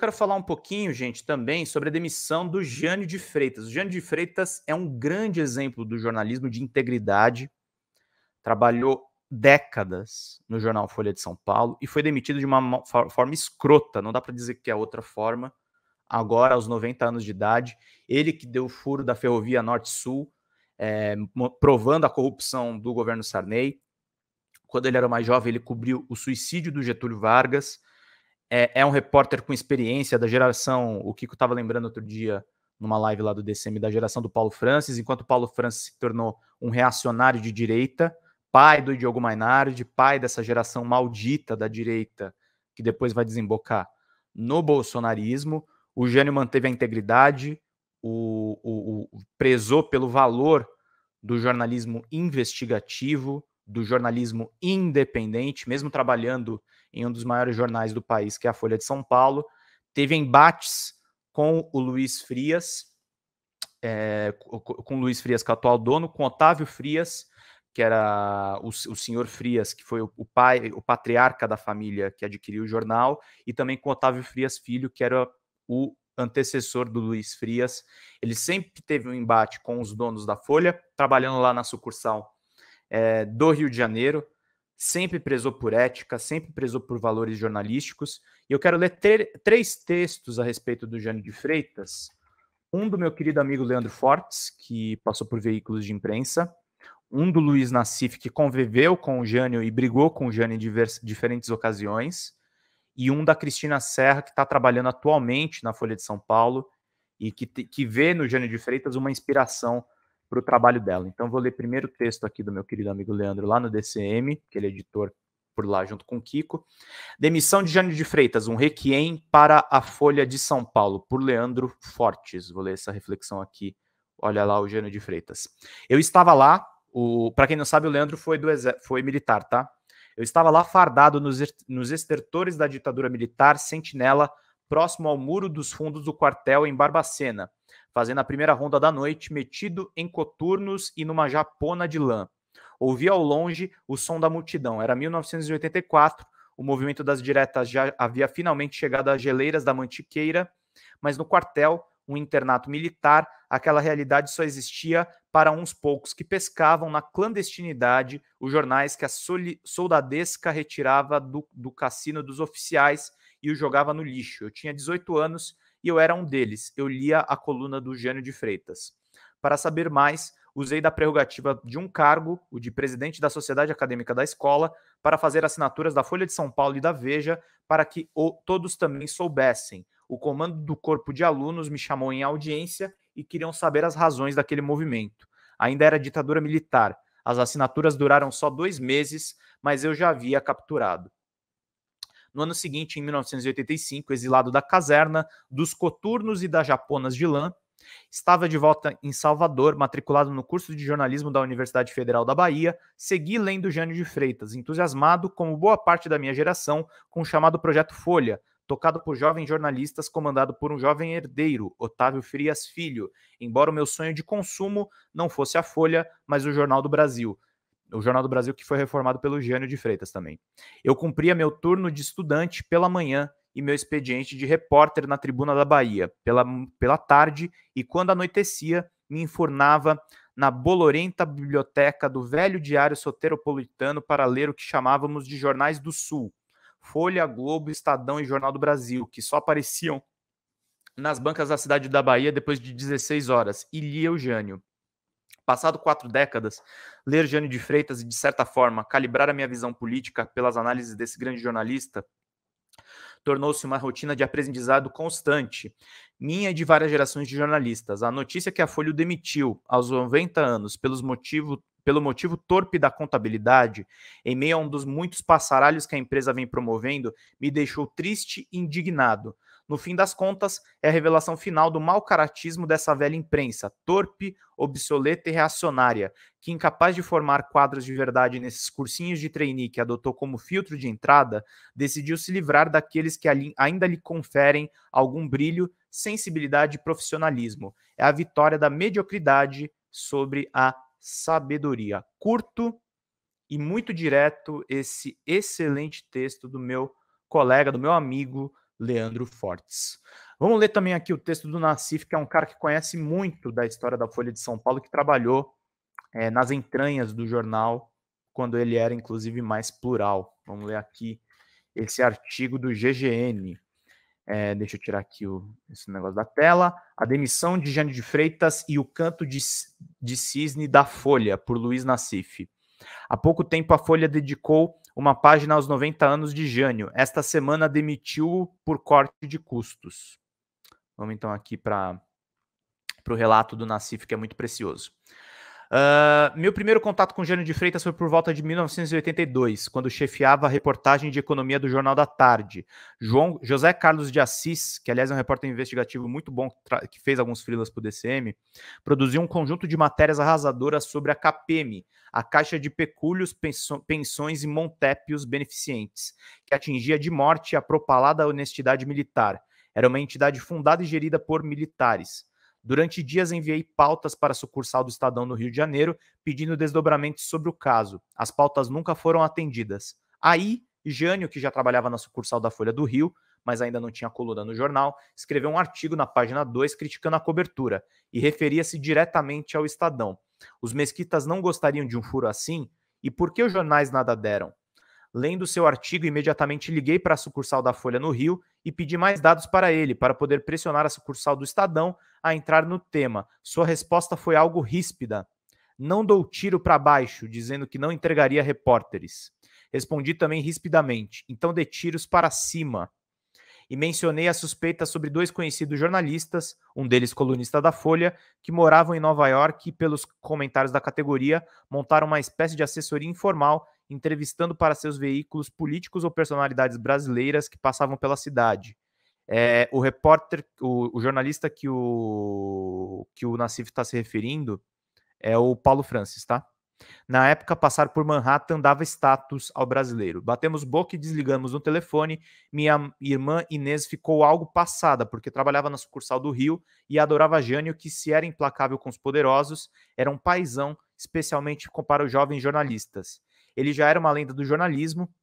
quero falar um pouquinho, gente, também sobre a demissão do Jânio de Freitas. O Jânio de Freitas é um grande exemplo do jornalismo de integridade, trabalhou décadas no jornal Folha de São Paulo e foi demitido de uma forma escrota, não dá para dizer que é outra forma. Agora, aos 90 anos de idade, ele que deu o furo da ferrovia Norte-Sul, provando a corrupção do governo Sarney. Quando ele era mais jovem, ele cobriu o suicídio do Getúlio Vargas. É um repórter com experiência da geração, o Kiko estava lembrando outro dia, numa live lá do DCM, da geração do Paulo Francis, enquanto o Paulo Francis se tornou um reacionário de direita, pai do Diogo Mainardi, pai dessa geração maldita da direita, que depois vai desembocar no bolsonarismo. O Jânio manteve a integridade, prezou pelo valor do jornalismo investigativo, do jornalismo independente, mesmo trabalhando em um dos maiores jornais do país, que é a Folha de São Paulo. Teve embates com o Luiz Frias, com o Luiz Frias, que é o atual dono, com Otávio Frias, que era o senhor Frias, que foi o pai, o patriarca da família que adquiriu o jornal, e também com Otávio Frias Filho, que era o antecessor do Luiz Frias. Ele sempre teve um embate com os donos da Folha, trabalhando lá na sucursal do Rio de Janeiro, sempre prezou por ética, sempre prezou por valores jornalísticos. E eu quero ler três textos a respeito do Jânio de Freitas. Um do meu querido amigo Leandro Fortes, que passou por veículos de imprensa. Um do Luiz Nassif, que conviveu com o Jânio e brigou com o Jânio em diferentes ocasiões. E um da Cristina Serra, que está trabalhando atualmente na Folha de São Paulo e que vê no Jânio de Freitas uma inspiração para o trabalho dela. Então, vou ler primeiro o texto aqui do meu querido amigo Leandro, lá no DCM, que ele é editor por lá junto com o Kiko. Demissão de Jânio de Freitas, um requiem para a Folha de São Paulo, por Leandro Fortes. Vou ler essa reflexão aqui. Olha lá o Jânio de Freitas. Eu estava lá, para quem não sabe, o Leandro foi militar, tá? Eu estava lá fardado nos estertores da ditadura militar, sentinela, próximo ao muro dos fundos do quartel em Barbacena, fazendo a primeira ronda da noite, metido em coturnos e numa japona de lã. Ouvi ao longe o som da multidão. Era 1984, o movimento das diretas já havia finalmente chegado às geleiras da Mantiqueira, mas no quartel, um internato militar, aquela realidade só existia para uns poucos que pescavam na clandestinidade os jornais que a soldadesca retirava do cassino dos oficiais e o jogava no lixo. Eu tinha 18 anos e eu era um deles. Eu lia a coluna do Jânio de Freitas. Para saber mais, usei da prerrogativa de um cargo, o de presidente da Sociedade Acadêmica da Escola, para fazer assinaturas da Folha de São Paulo e da Veja, para que todos também soubessem. O comando do corpo de alunos me chamou em audiência e queriam saber as razões daquele movimento. Ainda era ditadura militar. As assinaturas duraram só 2 meses, mas eu já havia capturado. No ano seguinte, em 1985, exilado da caserna, dos coturnos e das japonas de lã, estava de volta em Salvador, matriculado no curso de jornalismo da Universidade Federal da Bahia, segui lendo Jânio de Freitas, entusiasmado, como boa parte da minha geração, com o chamado Projeto Folha, tocado por jovens jornalistas, comandado por um jovem herdeiro, Otávio Frias Filho, embora o meu sonho de consumo não fosse a Folha, mas o Jornal do Brasil. O Jornal do Brasil que foi reformado pelo Jânio de Freitas também. Eu cumpria meu turno de estudante pela manhã e meu expediente de repórter na Tribuna da Bahia, pela tarde, e quando anoitecia, me enfurnava na bolorenta biblioteca do velho diário soteropolitano para ler o que chamávamos de jornais do Sul, Folha, Globo, Estadão e Jornal do Brasil, que só apareciam nas bancas da cidade da Bahia depois de 16 horas, e lia o Jânio. Passado 4 décadas, ler Jânio de Freitas e, de certa forma, calibrar a minha visão política pelas análises desse grande jornalista tornou-se uma rotina de aprendizado constante, minha e de várias gerações de jornalistas. A notícia que a Folha o demitiu aos 90 anos pelo motivo torpe da contabilidade, em meio a um dos muitos passaralhos que a empresa vem promovendo, me deixou triste e indignado. No fim das contas, é a revelação final do mau caratismo dessa velha imprensa, torpe, obsoleta e reacionária, que, incapaz de formar quadros de verdade nesses cursinhos de trainee que adotou como filtro de entrada, decidiu se livrar daqueles que ainda lhe conferem algum brilho, sensibilidade e profissionalismo. É a vitória da mediocridade sobre a sabedoria. Curto e muito direto esse excelente texto do meu colega, do meu amigo Leandro Fortes. Vamos ler também aqui o texto do Nassif, que é um cara que conhece muito da história da Folha de São Paulo, que trabalhou nas entranhas do jornal, quando ele era, inclusive, mais plural. Vamos ler aqui esse artigo do GGN. Deixa eu tirar aqui esse negócio da tela. A demissão de Jânio de Freitas e o canto de cisne da Folha, por Luiz Nassif. Há pouco tempo, a Folha dedicou uma página aos 90 anos de Jânio. Esta semana demitiu-o por corte de custos. Vamos então aqui para o relato do Nassif, que é muito precioso. Meu primeiro contato com Jânio de Freitas foi por volta de 1982, quando chefiava a reportagem de economia do Jornal da Tarde. José Carlos de Assis, que aliás é um repórter investigativo muito bom, que fez alguns freelas para o DCM, produziu um conjunto de matérias arrasadoras sobre a CAPEM, a Caixa de Pecúlios, Pensões e Montépios Beneficentes, que atingia de morte a propalada honestidade militar. Era uma entidade fundada e gerida por militares. Durante dias enviei pautas para a sucursal do Estadão no Rio de Janeiro, pedindo desdobramentos sobre o caso. As pautas nunca foram atendidas. Aí, Jânio, que já trabalhava na sucursal da Folha do Rio, mas ainda não tinha coluna no jornal, escreveu um artigo na página 2 criticando a cobertura e referia-se diretamente ao Estadão. Os mesquitas não gostariam de um furo assim? E por que os jornais nada deram? Lendo seu artigo, imediatamente liguei para a sucursal da Folha no Rio e pedi mais dados para ele, para poder pressionar a sucursal do Estadão a entrar no tema. Sua resposta foi algo ríspida. Não dou tiro para baixo, dizendo que não entregaria repórteres. Respondi também rispidamente, então dê tiros para cima. E mencionei a suspeita sobre 2 conhecidos jornalistas, um deles colunista da Folha, que moravam em Nova York e, pelos comentários da categoria, montaram uma espécie de assessoria informal, entrevistando para seus veículos políticos ou personalidades brasileiras que passavam pela cidade. O repórter, o jornalista que o Nassif está se referindo é o Paulo Francis, tá? Na época, passar por Manhattan dava status ao brasileiro. Batemos boca e desligamos no telefone. Minha irmã Inês ficou algo passada, porque trabalhava na sucursal do Rio e adorava Jânio, que, se era implacável com os poderosos, era um paizão, especialmente para os jovens jornalistas. Ele já era uma lenda do jornalismo,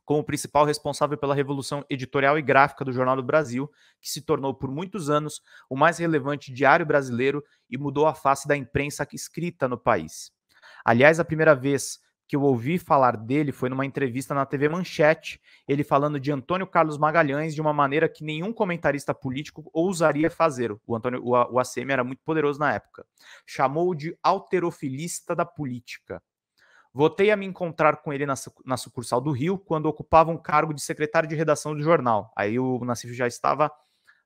como principal responsável pela revolução editorial e gráfica do Jornal do Brasil, que se tornou por muitos anos o mais relevante diário brasileiro e mudou a face da imprensa escrita no país. Aliás, a primeira vez que eu ouvi falar dele foi numa entrevista na TV Manchete, ele falando de Antônio Carlos Magalhães de uma maneira que nenhum comentarista político ousaria fazer. O ACM era muito poderoso na época. Chamou-o de alterofilista da política. Voltei a me encontrar com ele na sucursal do Rio, quando ocupava um cargo de secretário de redação do jornal. Aí o Nassif já estava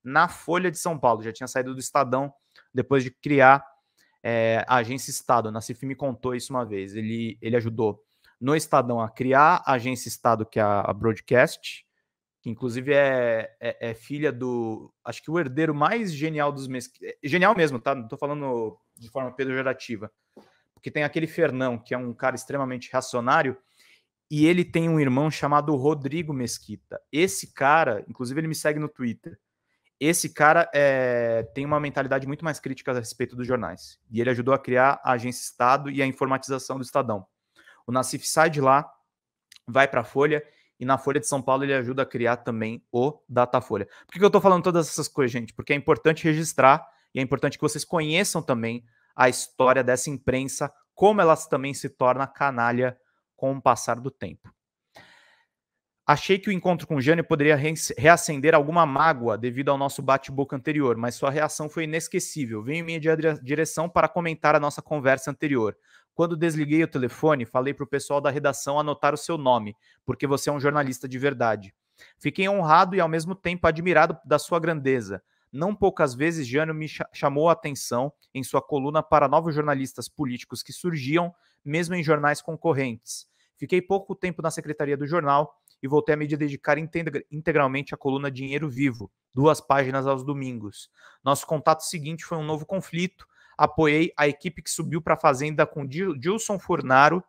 na Folha de São Paulo, já tinha saído do Estadão depois de criar a agência Estado. O Nassif me contou isso uma vez. Ele ajudou no Estadão a criar a agência Estado, que é a Broadcast, que inclusive é filha do, acho que o herdeiro mais genial dos mesquitas. Genial mesmo, tá? Não tô falando de forma pejorativa. Porque tem aquele Fernão, que é um cara extremamente reacionário, e ele tem um irmão chamado Rodrigo Mesquita. Esse cara, inclusive ele me segue no Twitter, esse cara tem uma mentalidade muito mais crítica a respeito dos jornais. E ele ajudou a criar a agência Estado e a informatização do Estadão. O Nassif sai de lá, vai para a Folha, e na Folha de São Paulo ele ajuda a criar também o Datafolha. Por que eu estou falando todas essas coisas, gente? Porque é importante registrar e é importante que vocês conheçam também a história dessa imprensa, como ela também se torna canalha com o passar do tempo. Achei que o encontro com Jânio poderia reacender alguma mágoa devido ao nosso bate-boca anterior, mas sua reação foi inesquecível. Veio em minha direção para comentar a nossa conversa anterior. Quando desliguei o telefone, falei para o pessoal da redação anotar o seu nome, porque você é um jornalista de verdade. Fiquei honrado e, ao mesmo tempo, admirado da sua grandeza. Não poucas vezes, Jânio me chamou a atenção em sua coluna para novos jornalistas políticos que surgiam, mesmo em jornais concorrentes. Fiquei pouco tempo na secretaria do jornal e voltei a me dedicar integralmente à coluna Dinheiro Vivo, 2 páginas aos domingos. Nosso contato seguinte foi um novo conflito. Apoiei a equipe que subiu para a Fazenda com Gilson Furnaro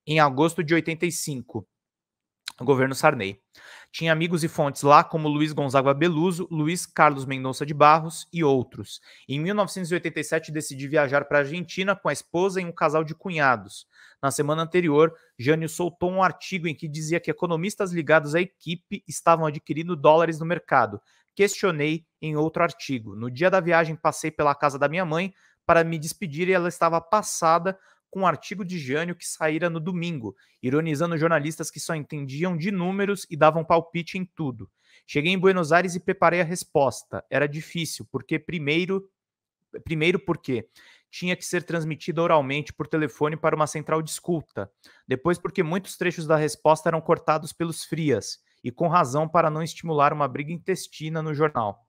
em agosto de 85. Governo Sarney. Tinha amigos e fontes lá como Luiz Gonzaga Beluso, Luiz Carlos Mendonça de Barros e outros. Em 1987 decidi viajar para a Argentina com a esposa e um casal de cunhados. Na semana anterior, Jânio soltou um artigo em que dizia que economistas ligados à equipe estavam adquirindo dólares no mercado. Questionei em outro artigo. No dia da viagem, passei pela casa da minha mãe para me despedir e ela estava passada com um artigo de Jânio que saíra no domingo, ironizando jornalistas que só entendiam de números e davam palpite em tudo. Cheguei em Buenos Aires e preparei a resposta. Era difícil, porque primeiro porque tinha que ser transmitida oralmente por telefone para uma central de escuta. Depois porque muitos trechos da resposta eram cortados pelos Frias, e com razão para não estimular uma briga intestina no jornal.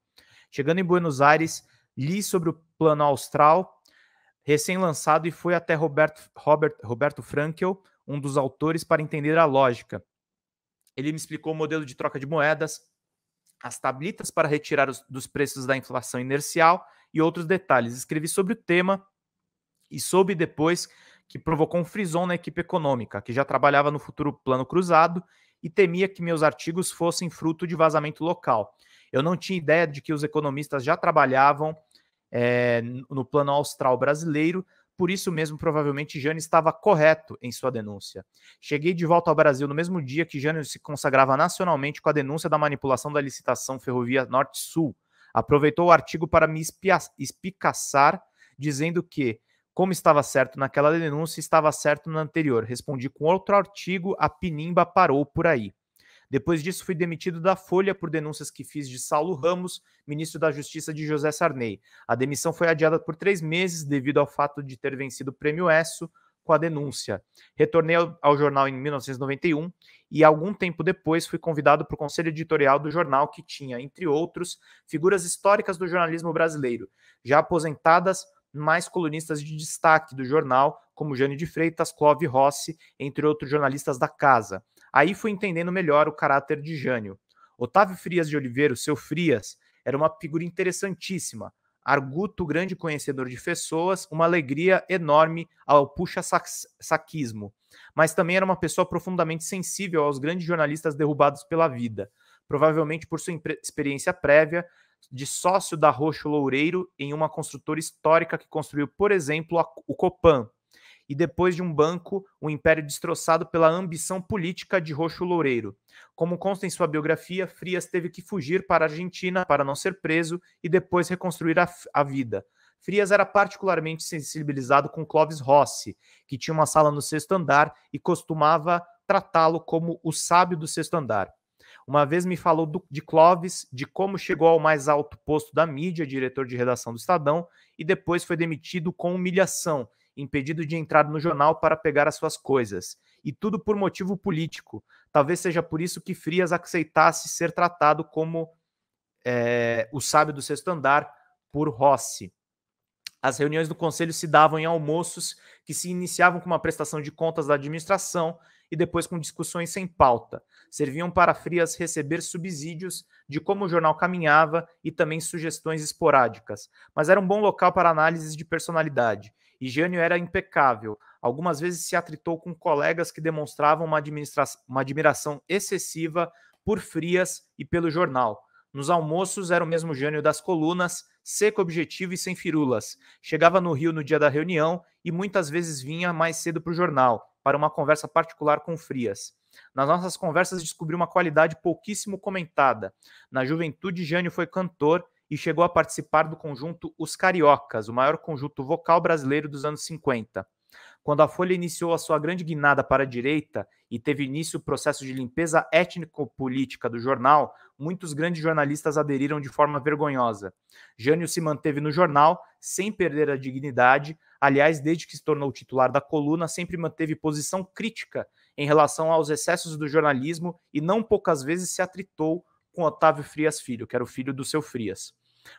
Chegando em Buenos Aires, li sobre o Plano Austral, recém-lançado, e fui até Roberto Frankel, um dos autores, para entender a lógica. Ele me explicou o modelo de troca de moedas, as tablitas para retirar dos preços da inflação inercial e outros detalhes. Escrevi sobre o tema e soube depois que provocou um frisson na equipe econômica, que já trabalhava no futuro plano cruzado e temia que meus artigos fossem fruto de vazamento local. Eu não tinha ideia de que os economistas já trabalhavam no plano austral brasileiro, por isso mesmo, provavelmente, Jânio estava correto em sua denúncia. Cheguei de volta ao Brasil no mesmo dia que Jânio se consagrava nacionalmente com a denúncia da manipulação da licitação Ferrovia Norte-Sul. Aproveitou o artigo para me espicaçar, dizendo que, como estava certo naquela denúncia, estava certo na anterior. Respondi com outro artigo, a pinimba parou por aí. Depois disso, fui demitido da Folha por denúncias que fiz de Saulo Ramos, ministro da Justiça de José Sarney. A demissão foi adiada por 3 meses devido ao fato de ter vencido o Prêmio ESSO com a denúncia. Retornei ao jornal em 1991 e, algum tempo depois, fui convidado para o conselho editorial do jornal, que tinha, entre outros, figuras históricas do jornalismo brasileiro, já aposentadas, mais colunistas de destaque do jornal, como Jânio de Freitas, Clóvis Rossi, entre outros jornalistas da casa. Aí fui entendendo melhor o caráter de Jânio. Otávio Frias de Oliveira, seu Frias, era uma figura interessantíssima. Arguto, grande conhecedor de pessoas, uma alegria enorme ao puxa-saquismo. Mas também era uma pessoa profundamente sensível aos grandes jornalistas derrubados pela vida. Provavelmente por sua experiência prévia de sócio da Roxo Loureiro em uma construtora histórica que construiu, por exemplo, o Copan, e depois de um banco, o império destroçado pela ambição política de Roxo Loureiro. Como consta em sua biografia, Frias teve que fugir para a Argentina para não ser preso e depois reconstruir a vida. Frias era particularmente sensibilizado com Clóvis Rossi, que tinha uma sala no 6º andar e costumava tratá-lo como o sábio do 6º andar. Uma vez me falou de Clóvis, de como chegou ao mais alto posto da mídia, diretor de redação do Estadão, e depois foi demitido com humilhação, impedido de entrar no jornal para pegar as suas coisas. E tudo por motivo político. Talvez seja por isso que Frias aceitasse ser tratado como o sábio do 6º andar por Rossi. As reuniões do conselho se davam em almoços que se iniciavam com uma prestação de contas da administração e depois com discussões sem pauta. Serviam para Frias receber subsídios de como o jornal caminhava e também sugestões esporádicas. Mas era um bom local para análises de personalidade. E Jânio era impecável. Algumas vezes se atritou com colegas que demonstravam uma admiração excessiva por Frias e pelo jornal. Nos almoços era o mesmo Jânio das colunas, seco, objetivo e sem firulas. Chegava no Rio no dia da reunião e muitas vezes vinha mais cedo para o jornal, para uma conversa particular com Frias. Nas nossas conversas descobri uma qualidade pouquíssimo comentada. Na juventude, Jânio foi cantor e chegou a participar do conjunto Os Cariocas, o maior conjunto vocal brasileiro dos anos 50. Quando a Folha iniciou a sua grande guinada para a direita e teve início o processo de limpeza étnico-política do jornal, muitos grandes jornalistas aderiram de forma vergonhosa. Jânio se manteve no jornal, sem perder a dignidade. Aliás, desde que se tornou titular da coluna, sempre manteve posição crítica em relação aos excessos do jornalismo e não poucas vezes se atritou com Otávio Frias Filho, que era o filho do seu Frias.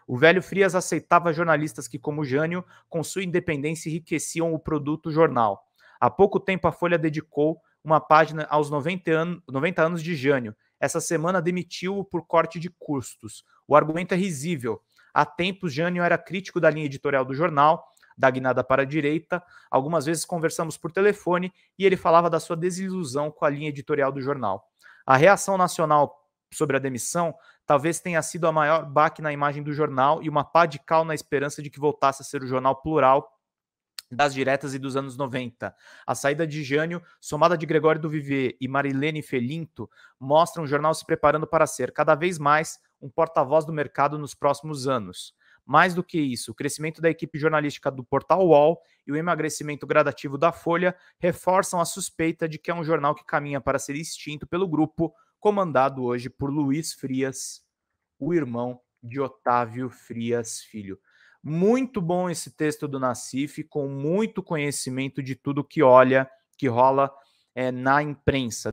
O velho Frias aceitava jornalistas que, como Jânio, com sua independência enriqueciam o produto jornal. Há pouco tempo a Folha dedicou uma página aos 90 anos de Jânio. Essa semana demitiu-o por corte de custos. O argumento é risível. Há tempos, Jânio era crítico da linha editorial do jornal, da guinada para a direita. Algumas vezes conversamos por telefone e ele falava da sua desilusão com a linha editorial do jornal. A reação nacional sobre a demissão talvez tenha sido a maior baque na imagem do jornal e uma pá de cal na esperança de que voltasse a ser o jornal plural das diretas e dos anos 90. A saída de Jânio, somada de Gregório do Vivier e Marilene Felinto, mostra um jornal se preparando para ser cada vez mais um porta-voz do mercado nos próximos anos. Mais do que isso, o crescimento da equipe jornalística do Portal UOL e o emagrecimento gradativo da Folha reforçam a suspeita de que é um jornal que caminha para ser extinto pelo grupo comandado hoje por Luiz Frias, o irmão de Otávio Frias Filho. Muito bom esse texto do Nassif, com muito conhecimento de tudo que rola na imprensa.